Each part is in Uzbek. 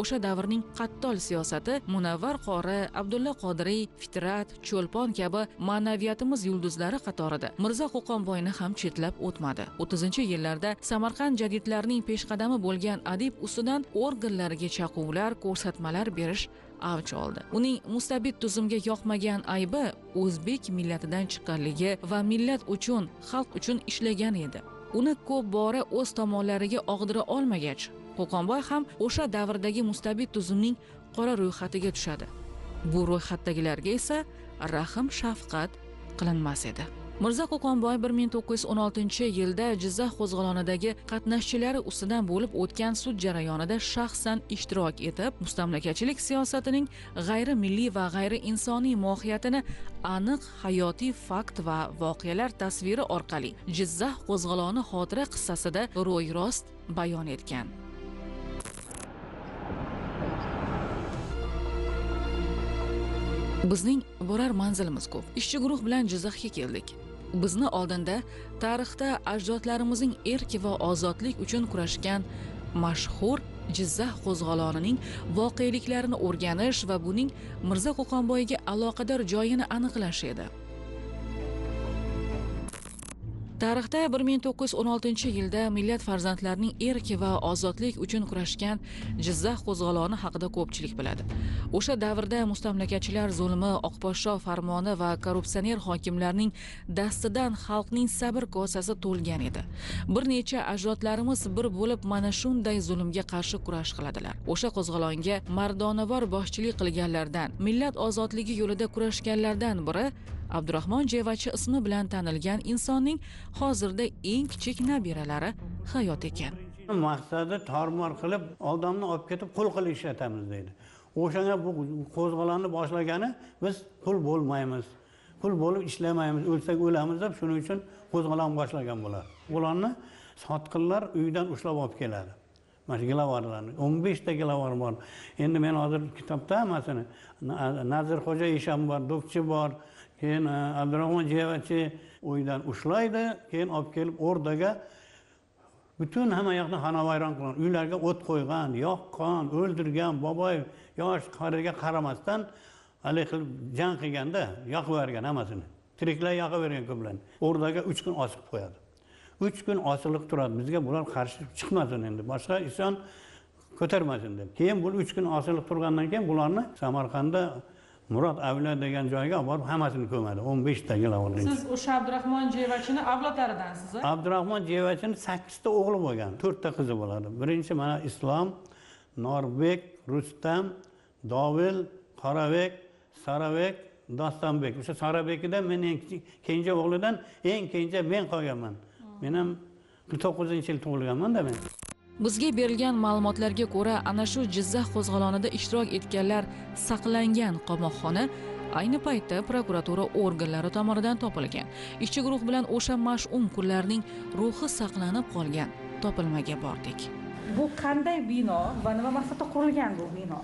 O'sha davrning qattol siyosati Munavvar qori, Abdulla Qodiriy, Fitrat, Cho'lpon kabi ma'naviyatimiz yulduzlari qatorida Mirzo Qo'qonboyni ham chetlab o'tmadi. 30-yillarda Samarqand jadidlarining peshqadami bo'lgan adib ustidan organlarga chaquvlar, ko'rsatmalar berish avj oldi. Uning mustabid tuzumga yoqmagan aybi o'zbek millatidan chiqqanligi va millat uchun, xalq uchun ishlagan edi. Uni ko'p bora o'z tomonlariga og'dira olmagach, Qo'qonboy ham o'sha davrdagi mustabid tuzumning qora ro'yxatiga tushadi. Bu ro'yxatdagilarga esa rahm shafqat qilinmas edi. Mirzo Qo'qonboy 1916-yilda Jizzax qo'zg'olonidagi qatnashchilari ustidan bo'lib o'tgan sud jarayonida shaxsan ishtirok etib, mustamlakachilik siyosatining g'ayri milliy va g'ayri insoniy mohiyatini aniq hayotiy fakt va voqealar tasviri orqali Jizzax qo'zg'oloni xotira qissasida ro'y-rost bayon etgan. Bizning borar manzilimiz ko'p. Ishchi guruh bilan Jizzaxga keldik. Bizni oldinda tarixda ajdodlarimizning erk va ozodlik uchun kurashgan mashhur Jizzax qo'zg'olonining voqealiklarini o'rganish va buning Mirzo Qo'qonboyga aloqador joyini aniqlash edi. Tarixda 1916-yilda millat farzandlarining erk va ozodlik uchun kurashgan Jizzax qo'zg'oloni haqida ko'pchilik biladi. O'sha davrda mustamlakachilar zulmi, oqposhsho farmoni va korrupsioner hokimlarning dastidan xalqning sabr kosasi to'lgan edi. Bir necha ajdodlarimiz bir bo'lib mana shunday zulmga qarshi kurash qiladilar. O'sha qo'zg'olonga mardonavor boshchilik qilganlardan, millat ozodligi yo'lida kurashganlardan biri Abdurahmon Jevachi ismi bilan tanilgan insonning hozirda eng kichik nabiralari hayot ekan. Maqsadi tormor qilib, odamni olib ketib qul qilib ishlatamiz deydi. O'shanga bu qo'zg'olonni boshlagani biz qul bo'lmaymiz, qul bo'lib ishlamaymiz, o'lsak o'lamiz deb shuning uchun qo'zg'olon boshlagan bular. Ularni sotqinlar uydan ushlab olib keladi. Mana gilavorlarni 15 ta gilavor bor. Endi men hozir kitobda hammasini Nazirxo'ja Esham bor, Do'kchi bor, keyin Abdurahmon Jevachi uydan ushlaydi, keyin olib kelib o'rdaga butun hamma yoqni xonavayron qilgan, uylarga o't qo'ygan, yoqqan, o'ldirgan, boboy yosh qariga qaramasdan hali qilib jang qilganda yoqib bergan hammasini. Tiriklar yoqib bergan ko'plarni. O'rdaga 3 kun osib qo'yadi. 3 kun osilib turadi. Bizga bular qarshi chiqmasin endi. Boshqa inson ko'tarmasin deb. Keyin bu 3 kun osilib turgandan keyin bularni Samarqandda Murod Avliyo degan joyga borib hammasini ko'madi. 15 ta gilavorni. Siz o'sha Abdurahmon Jevachini avlodlaridansiz? Abdurahmon Jevachini 8 ta o'g'li bo'lgan, 4 ta qizi bo'ladi. Birinchi mana Islom, Norbek, Rustam, Dovil, Qorabek, Sarabek, Dostonbek. O'sha Sarabekida men eng kenja o'g'lidan eng kenja men qolganman. Men ham 49-yil tug'ilganman-da men. Bizga berilgan ma'lumotlarga ko'ra, ana shu Jizzax qo'zg'olonida ishtirok etganlar saqlangan qamoqxona ayni paytda prokuratura organlari tomonidan topilgan. Ishchi guruh bilan o'sha mash'um kunlarning ruhi saqlanib qolgan topilmaga bordik. Bu qanday bino va nima maqsadda qurilgan bu bino?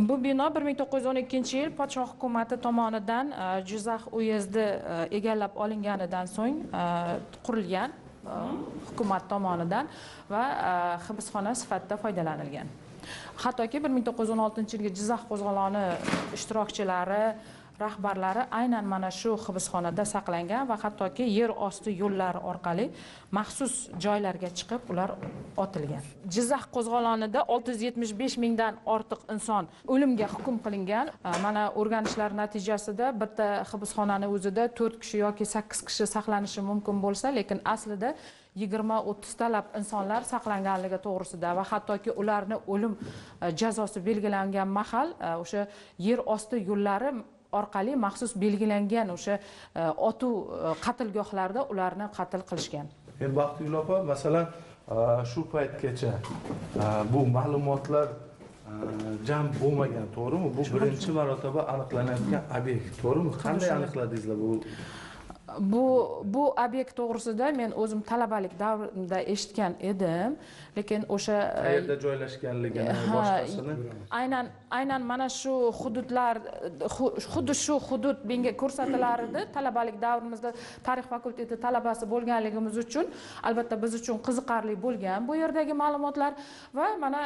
Bu bino 1912-yil podshoh hukumati tomonidan Jizzax uyezdi egallab olinganidan so'ng qurilgan. Hukumat tomonidan va hibsxona sifatida foydalanilgan. Hattoki 1916-yilgi Jizzax qo'zg'oloni ishtirokchilari, rahbarlari aynan mana shu hibsxonada saqlangan va hattoki yer osti yo'llari orqali maxsus joylarga chiqib ular otilgan. Jizzax qo'zg'olonida 675 mingdan ortiq inson o'limga hukm qilingan. Mana o'rganishlar natijasida bitta hibsxonani o'zida 4 kishi yoki 8 kishi saqlanishi mumkin bo'lsa, lekin aslida 20-30 talab insonlar saqlanganligi to'g'risida va hattoki ularni o'lim jazosi belgilangan mahal o'sha yer osti yo'llari orqali maxsus belgilangan o'sha otuv qatlgohlarda ularni qatl qilishgan. Endi Baxtigul opa, masalan, shu paytgacha bu ma'lumotlar jam bo'lmagan, to'g'rimi? Bu birinchi marotaba aniqlanayotgan obyekt, to'g'rimi? Qanday aniqladingizlar bu? bu obyekt to'g'risida men o'zim talabalik davrimda eshitgan edim, lekin o'sha qayerda joylashganligini, boshqasini aynan mana shu hududlar, xuddi shu hudud menga ko'rsatilar edi. Talabalik davrimizda tarix fakulteti talabasi bo'lganligimiz uchun albatta biz uchun qiziqarli bo'lgan bu yerdagi ma'lumotlar va mana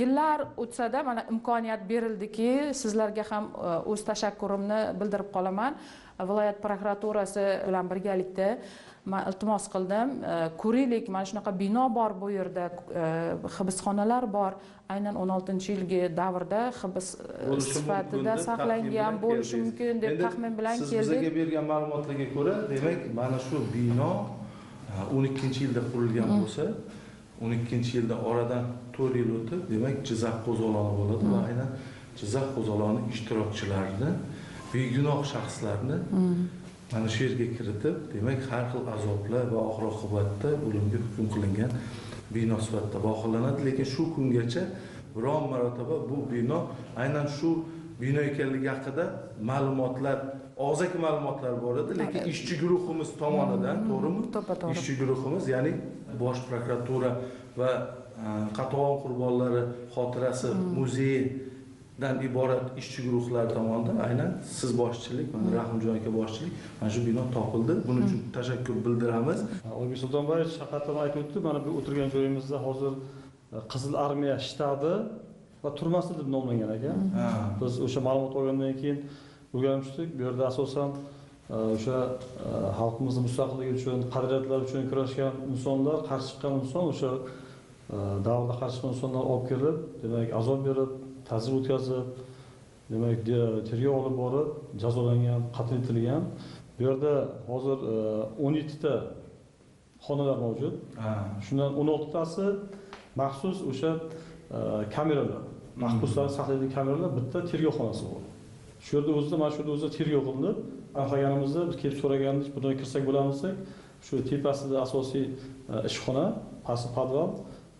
yillar o'tsa-da mana imkoniyat berildiki, sizlarga ham o'z tashakkurimni bildirib qolaman. Viloyat prokuraturasi bilan birgalikda men iltimos qildim, ko'raylik, mana shunaqa bino bor bu yerda, hibsxonalar bor. Aynan 16-yilgi davrda hibs sifatida saqlangan bo'lishi mumkin deb taxmin bilan keldik. Siz bizga bergan ma'lumotlarga ko'ra, demak, mana shu bino 12-yilda qurilgan bo'lsa, 12-yilda oradan 4 yil o'tib, demak, Jizzax qo'zg'oloni bo'ladi va aynan Jizzax qo'zg'oloni ishtirokchilarini, begunoh shaxslarni mana shu yerga kiritib, demak, har xil azoblar va oxir-oqibatda o'limga hukm qilingan bino sifatida baholanadi. Lekin shu kungacha biron marotaba bu bino aynan shu bino ekanligi haqida ma'lumotlar, og'zaki ma'lumotlar bor edi, lekin ishchi guruhimiz tomonidan, to'g'rimi? Ishchi guruhimiz, ya'ni Bosh prokuratura va Qatag'on qurbonlari xotirasi muzeyi dan iborat ishchi guruhlar tomonidan aynan siz boshchilik, mana Rahimjon aka boshchilik, mana shu bino topildi. Buning uchun tashakkur bildiramiz. Oybek Sultonboyev shaqatdan aytib o'tdi, mana bu o'tirgan joyimizda hozir Qizil armiya shtabi va turmasi deb nomlangan ekan. Biz o'sha ma'lumot olgandan keyin o'rganishdik. Bu yerda asosan o'sha xalqimizning mustaqilligi uchun, qadriyatlar uchun kurashgan insonlar, qarshi chiqqan inson, o'sha davrda qarshi chiqqan insonlar olib kelib, demak, azob berib, ta'zir o'tkazib, demak, tergov olib borib, jazolangan, qatl etilgan. Bu yerda hozir 17 ta xonalar mavjud. Shundan 16 tasi maxsus o'sha kameralar, mahbuslar saqlaydigan kameralar, bitta tergov xonasi bor. Shu yerda o'zida, mana shu yerda o'zida tergov qilinib, aniqlaganimizda biz kelib so'ragandik, bunga kirsak bo'lamizsak, shu tepasida asosiy ishxona, pasti podval.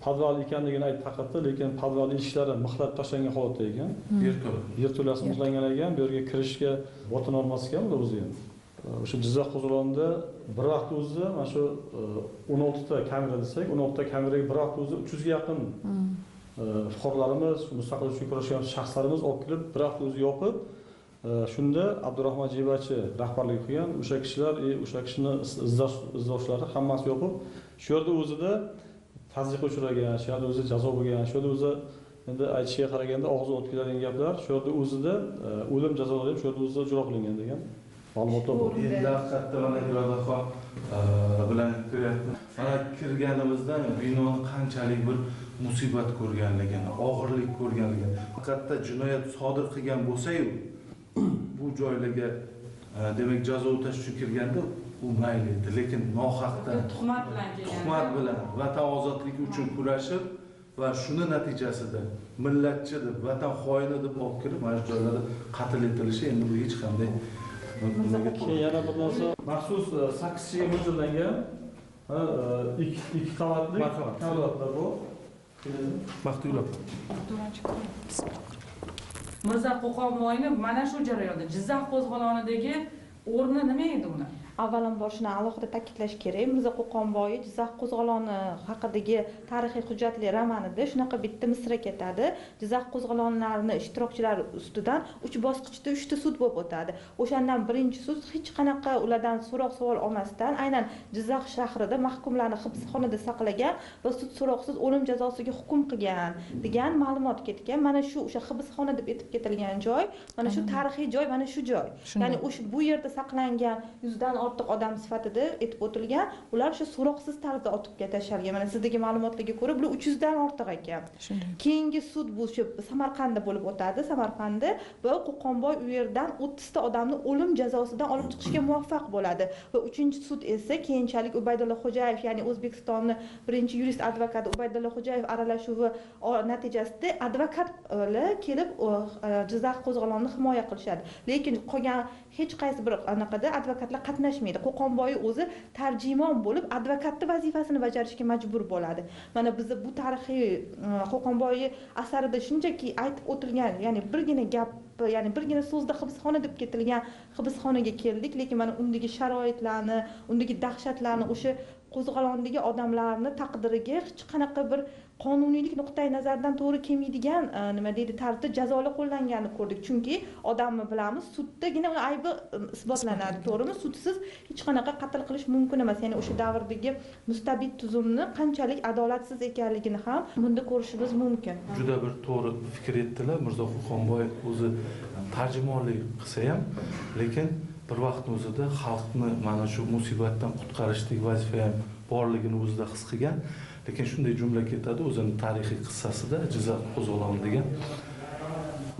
Podval ekanligini aytib taqatdi, lekin podval eshiklari mixlab tashlangan holatda ekan. Yerto'lasi muzlangan ekan, bu yerga kirishga bota normasi ekan ular o'zi ham. O'sha Jizzax qo'zg'olonida bir vaqt o'zida mana shu 16 ta kamera desak, 16 ta kameraga bir vaqt o'zida 300 ga yaqin fuqarolarimiz, mustaqillik uchun kurashgan shaxslarimiz olib kelib, bir vaqt o'zi yopib, shunda Abdurahmon Jibachi rahbarlik qilgan o'sha kishilar, o'sha kishining izdoshlari hammasi yopib, shu yerda o'zida tazyiqqa uchragan, shu yerda o'zi jazo bo'lgan, shu yerda o'zi endi aytishiga qaraganda og'zi o't keladigan gaplar, shu yerda o'zida o'lim jazolari ham shu yerda o'zida ijro qilingan degan ma'lumotlar bor. Endi haqiqatda mana Irodaxon bilan ko'ryapmiz. Mana kirganimizdan binoni qanchalik bir musibat ko'rganligini, og'irlik ko'rganligini, haqiqatda jinoyat sodir qilgan bo'lsa-yu, bu joylarga demak jazo o'tash uchun kirganda u mayli edi, lekin nohaqdan tuhmat bilan vatan ozodligi uchun kurashib va shuni natijasida millatchi deb, vatan xoini deb olib kirib mana shu joylarda qatl etilishi, endi bu hech qanday keyin yana bir narsa, maxsus 8 kishiga mo'ljallangan ikki qavatli karavotlar bor. Maqtulov. Mirzo Qo'qonboyni mana shu jarayonda Jizzax qo'zg'olonidagi o'rni nima edi uni? Avvalambor shuni alohida ta'kidlash kerak. Mirzo Qo'qonboyev Jizzax qo'zg'oloni haqidagi tarixiy hujjatli romanida shunaqa bitta misra ketadi. Jizzax qo'zg'olonlarining ishtirokchilari ustidan 3 bosqichda 3 ta sud bo'lib o'tadi. O'shandan birinchi sud hech qanaqa ulardan so'roq savol olmasdan aynan Jizzax shahrida mahkumlarni hibsxonada saqlagan va sud so'roqsiz o'lim jazosiga hukm qilgan degan ma'lumot ketgan. Mana shu o'sha hibsxona deb aytib ketilgan joy, mana shu tarixiy joy, mana shu joy. Ya'ni o'sha bu yerda saqlangan 100 dan ortiq odam sifatida aytib o'tilgan, ular shu so'roqsiz tarzda otibga tashalgan. Mana sizdagi ma'lumotlarga ko'ra bu 300 dan ortiq ekan. Keyingi sud bu shu Samarqandda bo'lib o'tadi, Samarqandda va Qo'qonboy u yerdan 30 ta odamni o'lim jazosidan olib chiqishga muvaffaq bo'ladi. Va 3-sud esa keyinchalik Ubaydulla Xo'jayev, ya'ni O'zbekistonning birinchi yurist advokati Ubaydulla Xo'jayev aralashuvi natijasida advokatlar kelib Jizzax qo'zg'olonini himoya qilishadi. Lekin qolgan hech qaysi bir anaqada advokatlar qatnashmaydi. anglashmaydi. Qo'qonboy o'zi tarjimon bo'lib, advokatning vazifasini bajarishga majbur bo'ladi. Mana bizda bu tarixiy Qo'qonboy asarida shunchaki aytib o'tilgan, ya'ni birgina gap, ya'ni birgina so'zda hibsxona deb ketilgan hibsxonaga keldik, lekin mana undagi sharoitlarni, undagi dahshatlarni, o'sha qo'zg'alondagi odamlarni taqdiriga hech qanaqa bir qonuniylik nuqtai nazaridan to'g'ri kelmaydigan nima deydi tarzda jazolar qo'llanganini ko'rdik. Chunki odamni bilamiz, suddagina uni aybi isbotlanadi, to'g'rimi? Sudsiz hech qanaqa qatl qilish mumkin emas. Ya'ni o'sha davrdagi mustabid tuzumni qanchalik adolatsiz ekanligini ham bunda ko'rishimiz mumkin. Juda bir to'g'ri fikr etdilar. Mirzo Qo'qonboy o'zi tarjimonlik qilsa ham, lekin bir vaqtning o'zida xalqni mana shu musibatdan qutqarishlik vazifa ham borligini o'zida his qilgan. Lekin shunday jumla ketadi o'zining tarixiy qissasida Jizzax qo'zg'oloni degan.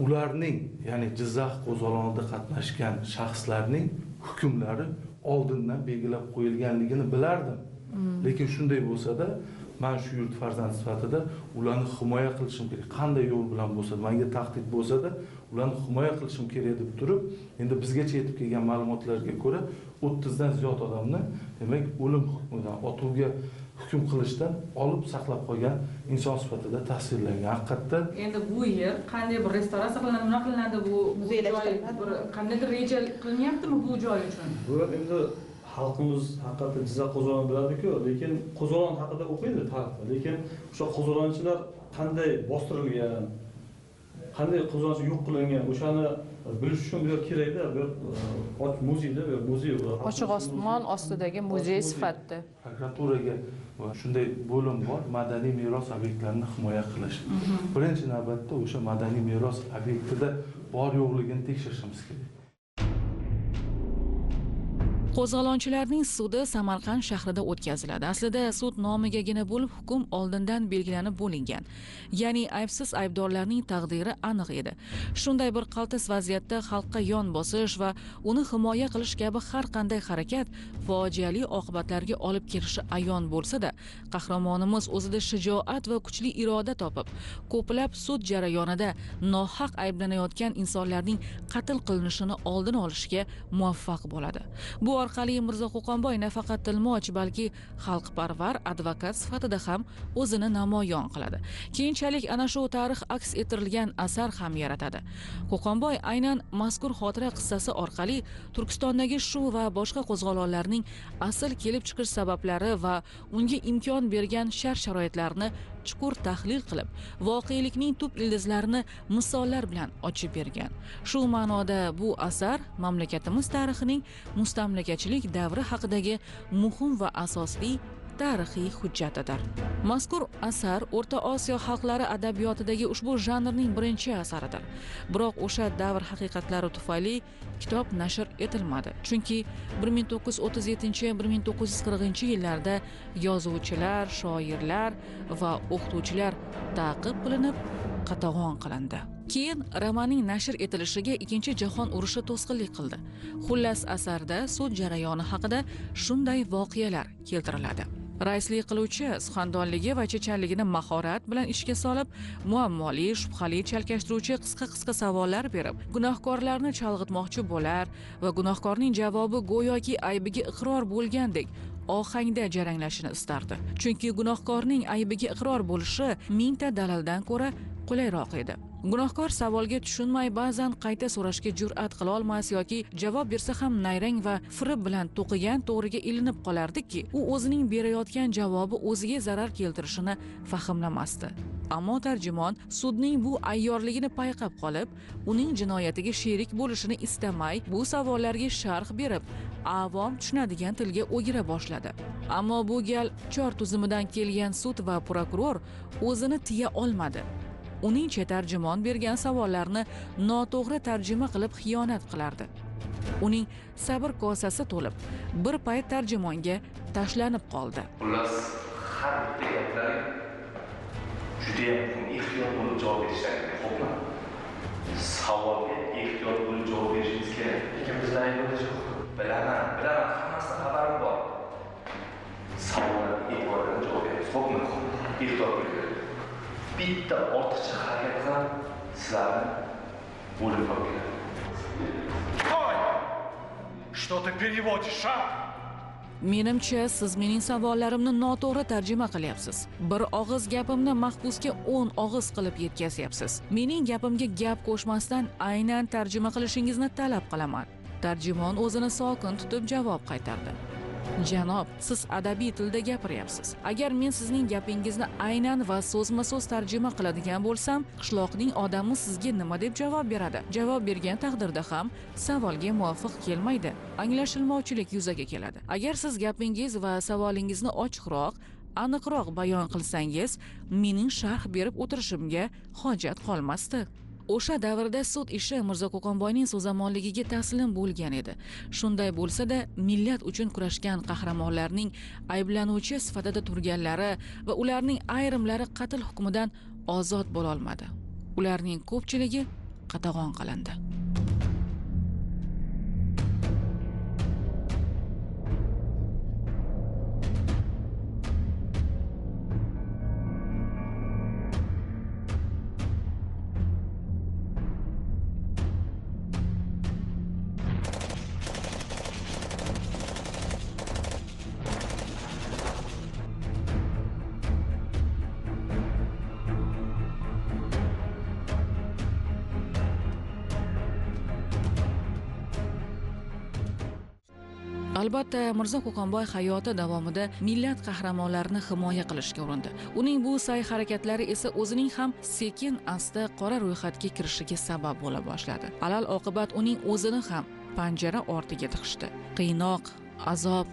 Ularning, ya'ni Jizzax qo'zg'olonida qatnashgan shaxslarning hukmlari oldindan belgilab qo'yilganligini bilardim. Lekin shunday bo'lsa-da, men shu yurt farzandi sifatida ularni himoya qilishim kerak. Qanday yo'l bilan bo'lsa, menga tahdid bo'lsa-da, ularni himoya qilishim kerak deb turib, endi bizgacha yetib kelgan ma'lumotlarga ko'ra 30 dan ziyod odamni, demak, o'lim hukmidan, otuvga hukm qilishdan olib saqlab qolgan inson sifatida tasvirlangan. Haqiqatda endi bu yer qanday bir restoratsiya qilinadi, nima qilinadi, bu joy bir qandaydir reja qilinyaptimi bu joy uchun? Bu endi xalqimiz haqiqatda Jizzax qo'zg'oloni biladi-ku, lekin qo'zg'olon haqida o'qiydi tarixda, lekin o'sha qo'zg'olonchilar qanday bostirilgan, qanday qo'zg'olonchi yo'q qilingan, o'shani bilish uchun bir kerakda, bir muzeyda, bir muzey ochiq osmon ostidagi muzey sifatida prokuraturaga shunday bo'lim bor, madaniy meros obyektlarini himoya qilish. Birinchi navbatda o'sha madaniy meros obyektida bor yo'qligini tekshirishimiz kerak. Qo'zg'olonchilarning sudi Samarqand shahrida o'tkaziladi. Aslida sud nomigagina bo'lib, hukm oldindan belgilanib bo'lingan. Ya'ni aybsiz aybdorlarning taqdiri aniq edi. Shunday bir qaltis vaziyatda xalqqa yon bosish va uni himoya qilish kabi har qanday harakat fojiali oqibatlarga olib kelishi ayon bo'lsa-da, qahramonimiz o'zida shijoat va kuchli iroda topib, ko'plab sud jarayonida nohaq ayblanayotgan insonlarning qatl qilinishini oldini olishga muvaffaq bo'ladi. Bu orqali Mirzo Qo'qonboy nafaqat tilmoch, balki xalqparvar advokat sifatida ham o'zini namoyon qiladi. Keyinchalik ana shu tarix aks ettirilgan asar ham yaratadi. Qo'qonboy aynan mazkur xotira qissasi orqali Turkistondagi shu va boshqa qo'zg'olonlarning asl kelib chiqish sabablari va unga imkon bergan shart-sharoitlarni chuqur tahlil qilib, voqelikning tub ildizlarini misollar bilan ochib bergan. Shu ma'noda bu asar mamlakatimiz tarixining mustamlakachilik davri haqidagi muhim va asosli tarixiy hujjatidir. Mazkur asar O'rta Osiyo xalqlari adabiyotidagi ushbu janrning birinchi asaridir. Biroq o'sha davr haqiqatlari tufayli kitob nashr etilmadi. Chunki 1937-1940 yillarda yozuvchilar, shoirlar va o'qituvchilar ta'qib qilinib, qatag'on qilindi. Keyin romanning nashr etilishiga Ikkinchi jahon urushi to'sqinlik qildi. Xullas, asarda sud jarayoni haqida shunday voqealar keltiriladi. Raislik qiluvchi suxandonligi va chechanligini mahorat bilan ishga solib, muammoli, shubhali, chalkashtiruvchi qisqa savollar berib, gunohkorlarni chalg'itmoqchi bo'lar va gunohkorning javobi go'yoki aybiga iqror bo'lgandek ohangda jaranglashini istardi. Chunki gunohkorning aybiga iqror bo'lishi mingta dalildan ko'ra qulayroq edi. Gunohkor savolga tushunmay ba'zan qayta so'rashga jur'at qila olmas yoki javob bersa ham nayrang va firib bilan to'qigan to'g'riga ilinib qolardiki, u o'zining berayotgan javobi o'ziga zarar keltirishini fahmlamasdi. Ammo tarjimon sudning bu ayyorligini payqab qolib, uning jinoyatiga sherik bo'lishini istamay, bu savollarga sharh berib, avom tushunadigan tilga o'gira boshladi. Ammo bu gal chor tuzimidan kelgan sud va prokuror o'zini tiya olmadi. Uningcha tarjimon bergan savollarni noto'g'ri tarjima qilib xiyonat qilardi. Uning sabr kosasi to'lib, bir payt tarjimonga tashlanib qoldi. Xullas, har bitta gaplar juda ham ehtiyot bo'lib javob berishingiz kerak. Savolga ehtiyot bo'lib javob berishingiz kerak. Lekin bizlar aytamiz, bilaman, hammasidan xabarim bor. Savollarga e'tibordan javob berasiz. Xo'pmi? Ehtiyot bo'ling. Bitta ortiqcha harakat qilib sizlarni o'lib qo'ygan. Что-то переводишь, а? Menimcha, siz mening savollarimni noto'g'ri tarjima qilyapsiz. Bir og'iz gapimni mahbusga 10 og'iz qilib yetkazyapsiz. Mening gapimga gap qo'shmasdan aynan tarjima qilishingizni talab qilaman. Tarjimon o'zini sokin tutib javob qaytardi. Janob, siz adabiy tilda gapiryapsiz. Agar men sizning gapingizni aynan va so'zma-so'z tarjima qiladigan bo'lsam, qishloqning odami sizga nima deb javob beradi? Javob bergan taqdirda ham savolga muvofiq kelmaydi. Anglashilmovchilik yuzaga keladi. Agar siz gapingiz va savolingizni ochiqroq, aniqroq bayon qilsangiz, mening sharh berib o'tirishimga hojat qolmasdi. O'sha davrda sud ishi Mirzo Qo'qonboyning so'zamolligiga taslim bo'lgan edi. Shunday bo'lsa-da, millat uchun kurashgan qahramonlarning ayblanuvchi sifatida turganlari va ularning ayrimlari qatl hukmidan ozod bo'la olmadi. Ularning ko'pchiligi qatag'on qilindi. Albatta, Mirzo Qo'qonboy hayoti davomida millat qahramonlarini himoya qilishga urindi. Uning bu sa'y-harakatlari esa o'zining ham sekin-asta qora ro'yxatga kirishiga sabab bo'la boshladi. Alal oqibat uning o'zini ham panjara ortiga tiqishdi. Qiynoq, azob,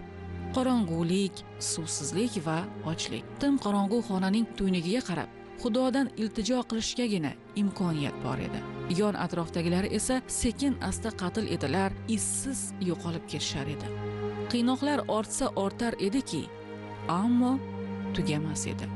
qorong'ulik, suvsizlik va ochlik. Tim qorong'u xonaning tuynugiga qarab, Xudodan iltijo qilishgagina imkoniyat bor edi. Yon atrofdagilar esa sekin-asta qatl edilar, izsiz yo'qolib ketishar edi. Qiynoqlar ortsa ortar ediki, ammo tugamas edi.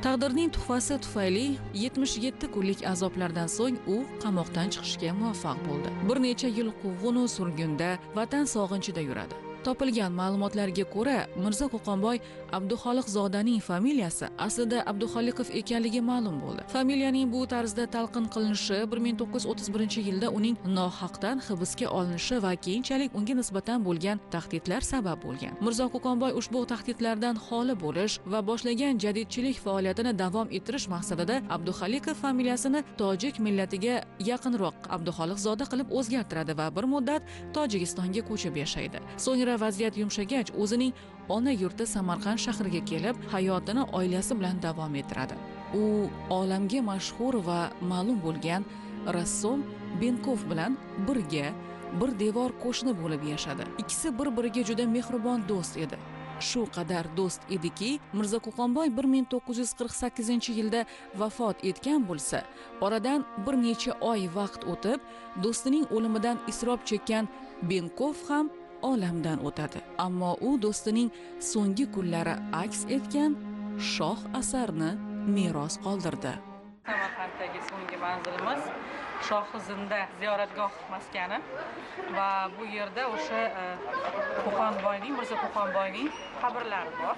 Taqdirning tuhfasi tufayli 77 kunlik azoblardan so'ng u qamoqdan chiqishga muvaffaq bo'ldi. Bir necha yil quvg'in va surgunda, vatan sog'inchida yuradi. Topilgan ma'lumotlarga ko'ra, Mirzo Qo'qonboy Abduxoliqzodaning familiyasi aslida Abduxoliqov ekanligi ma'lum bo'ldi. Familiyaning bu tarzda talqin qilinishi 1931-yilda uning nohaqdan hibsga olinishi va keyinchalik unga nisbatan bo'lgan tahdidlar sabab bo'lgan. Mirzo Qo'qonboy ushbu tahdidlardan xoli bo'lish va boshlagan jadidchilik faoliyatini davom ettirish maqsadida Abduxoliqov familiyasini tojik millatiga yaqinroq Abduxoliqzoda qilib o'zgartiradi va bir muddat Tojikistonga ko'chib yashaydi. So'ngra vaziyat yumshagach, o'zining ona yurti Samarqand shahriga kelib, hayotini oilasi bilan davom ettiradi. U olamga mashhur va ma'lum bo'lgan rassom Benkov bilan birga bir devor qo'shni bo'lib yashadi. Ikkisi bir-biriga juda mehribon do'st edi. Shu qadar do'st ediki, Mirzo Qo'qonboy 1948-yilda vafot etgan bo'lsa, oradan bir necha oy vaqt o'tib, do'stining o'limidan iztirob chekkan Benkov ham olamdan o'tadi. Ammo u do'stining so'nggi kunlari aks etgan shoh asarni meros qoldirdi. Samarqanddagi so'nggi manzilimiz Shohizinda ziyoratgoh maskani va bu yerda o'sha Qo'qonboyning, Mirzo Qo'qonboyning qabrlari bor.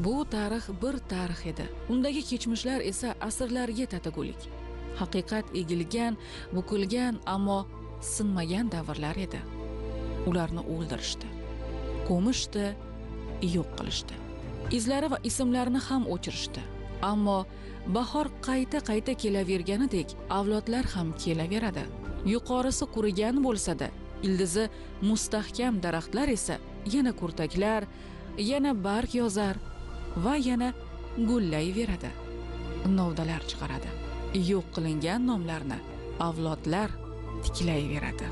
Bu tarix bir tarix edi. Undagi kechmishlar esa asrlarga tatagulik. Haqiqat egilgan, bukilgan, ammo sinmagan davrlar edi. Ularni o'ldirishdi, ko'mishdi, yo'q qilishdi. izlari va ismlarini ham o'chirishdi. Ammo bahor qayta kelaverganidek avlodlar ham kelaveradi. Yuqorisi qurigan bo'lsa-da, ildizi mustahkam daraxtlar esa yana kurtaklar, yana barg yozar va yana gullayveradi. Novdalar chiqaradi. Yo'q qilingan nomlarni avlodlar tiklayveradi.